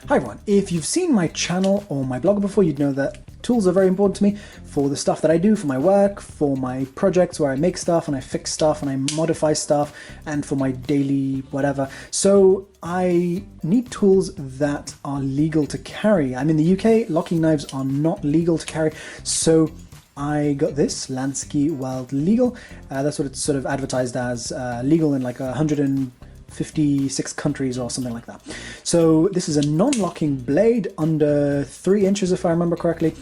Hi everyone, if you've seen my channel or my blog before, you'd know that tools are very important to me for the stuff that I do, for my work, for my projects where I make stuff and I fix stuff and I modify stuff, and for my daily whatever. So I need tools that are legal to carry. I'm in the UK, locking knives are not legal to carry, so I got this, Lansky World Legal. That's what it's sort of advertised as, legal in like 156 countries or something like that. So this is a non-locking blade under 3 inches if I remember correctly,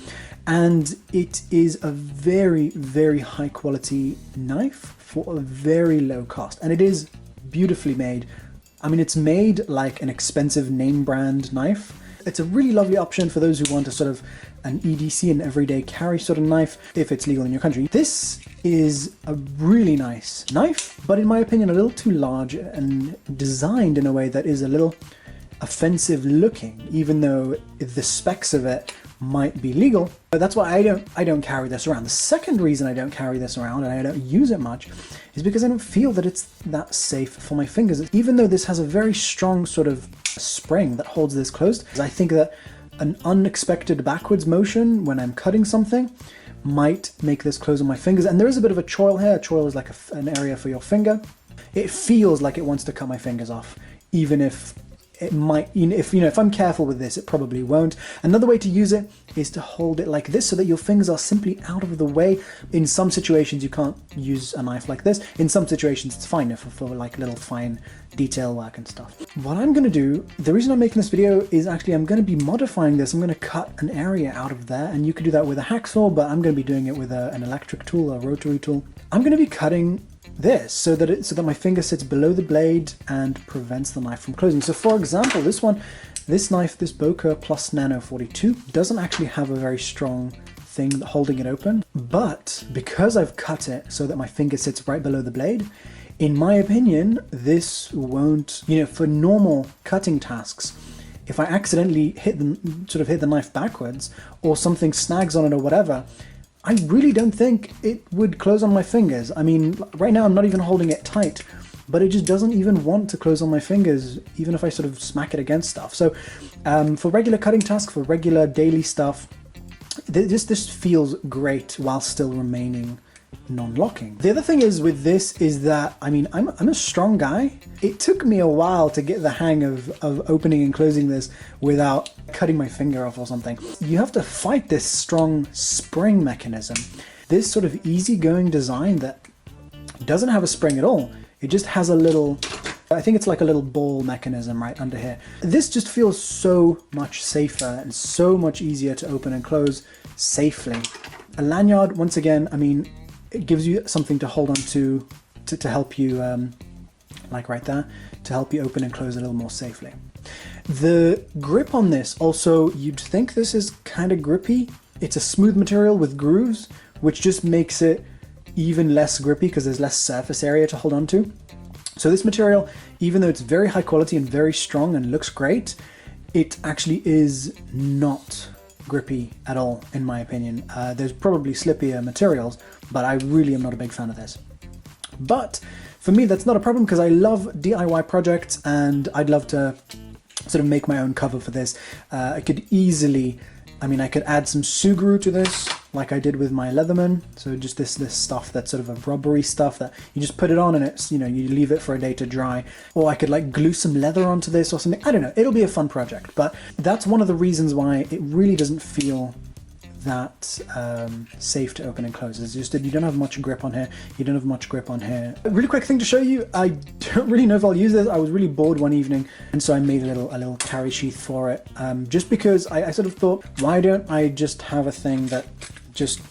and it is a very, very high quality knife for a very low cost, and it is beautifully made. I mean, it's made like an expensive name brand knife. It's a really lovely option for those who want a sort of an EDC, an everyday carry sort of knife, if it's legal in your country. This is a really nice knife, but in my opinion, a little too large and designed in a way that is a little offensive looking, even though the specs of it might be legal. But that's why I don't carry this around. The second reason I don't carry this around and I don't use it much is because I don't feel that it's that safe for my fingers. Even though this has a very strong sort of spring that holds this closed, I think that an unexpected backwards motion when I'm cutting something might make this close on my fingers. And there is a bit of a choil here. A choil is like an area for your finger. It feels like it wants to cut my fingers off, even if it might, if I'm careful with this, it probably won't. Another way to use it is to hold it like this so that your fingers are simply out of the way. In some situations you can't use a knife like this. In some situations it's fine for like little fine detail work and stuff. What I'm going to do, the reason I'm making this video is actually I'm going to be modifying this. I'm going to cut an area out of there, and you could do that with a hacksaw, but I'm going to be doing it with an electric tool, a rotary tool. I'm going to be cutting this so that my finger sits below the blade and prevents the knife from closing. So for example, this knife, this Boker Plus Nano 42, doesn't actually have a very strong thing holding it open, but because I've cut it so that my finger sits right below the blade, in my opinion, this won't, for normal cutting tasks, if I accidentally hit the knife backwards or something snags on it or whatever, I really don't think it would close on my fingers. I mean, right now I'm not even holding it tight, but it just doesn't even want to close on my fingers, even if I sort of smack it against stuff. So for regular cutting tasks, for regular daily stuff, this feels great while still remaining non-locking. The other thing is with this is that, I mean, I'm a strong guy. It took me a while to get the hang of opening and closing this without cutting my finger off or something. You have to fight this strong spring mechanism. This sort of easygoing design that doesn't have a spring at all. It just has a little, I think it's like a little ball mechanism right under here. This just feels so much safer and so much easier to open and close safely. A lanyard, once again, I mean, it gives you something to hold on to help you, like right there, to help you open and close a little more safely. The grip on this, also, you'd think this is kind of grippy. It's a smooth material with grooves, which just makes it even less grippy because there's less surface area to hold on to. So this material, even though it's very high quality and very strong and looks great, it actually is not grippy at all, in my opinion. There's probably slippier materials, but I really am not a big fan of this. But for me, that's not a problem because I love DIY projects and I'd love to sort of make my own cover for this. I could easily, I could add some Sugru to this, like I did with my Leatherman. So just this stuff that's sort of a rubbery stuff that you just put it on and it's, you leave it for a day to dry. Or I could like glue some leather onto this or something. I don't know, it'll be a fun project. But that's one of the reasons why it really doesn't feel that safe to open and close. It's just that you don't have much grip on here. You don't have much grip on here. A really quick thing to show you, I don't really know if I'll use this. I was really bored one evening, and so I made a little carry sheath for it. Just because I sort of thought, why don't I just have a thing that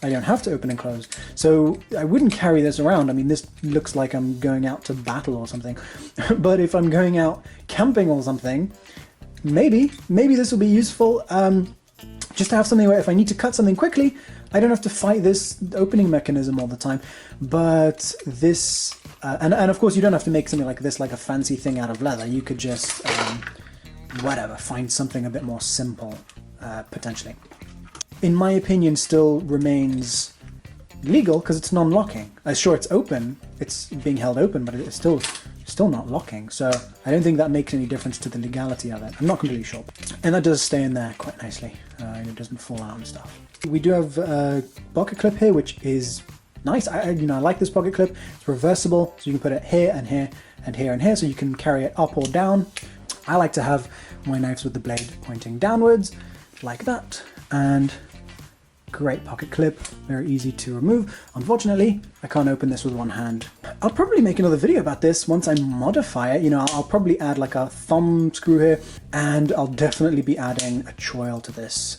I don't have to open and close. So I wouldn't carry this around. I mean, this looks like I'm going out to battle or something. But if I'm going out camping or something, maybe this will be useful. Just to have something where if I need to cut something quickly, I don't have to fight this opening mechanism all the time. But this, and of course you don't have to make something like this like a fancy thing out of leather. You could just, whatever, find something a bit more simple, potentially. In my opinion, still remains legal because it's non-locking. Sure, it's open, it's being held open, but it's still still not locking. So I don't think that makes any difference to the legality of it. I'm not completely sure. And that does stay in there quite nicely. It doesn't fall out and stuff. We do have a pocket clip here, which is nice. I like this pocket clip. It's reversible, so you can put it here and here and here and here, so you can carry it up or down. I like to have my knives with the blade pointing downwards, like that, and great pocket clip, very easy to remove. Unfortunately, I can't open this with one hand. I'll probably make another video about this once I modify it. I'll probably add like a thumb screw here, and I'll definitely be adding a choil to this,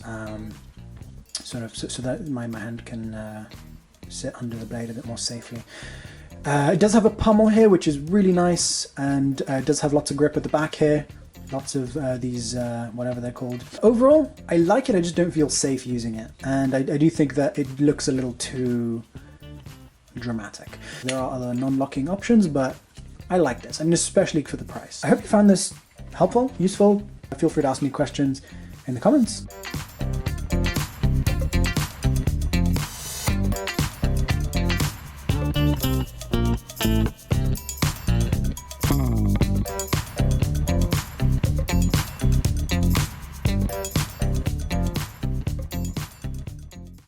so that my hand can sit under the blade a bit more safely. It does have a pummel here, which is really nice, and it does have lots of grip at the back here. Lots of these, whatever they're called. Overall, I like it, I just don't feel safe using it. And I do think that it looks a little too dramatic. There are other non-locking options, but I like this, and especially for the price. I hope you found this helpful, useful. Feel free to ask me questions in the comments.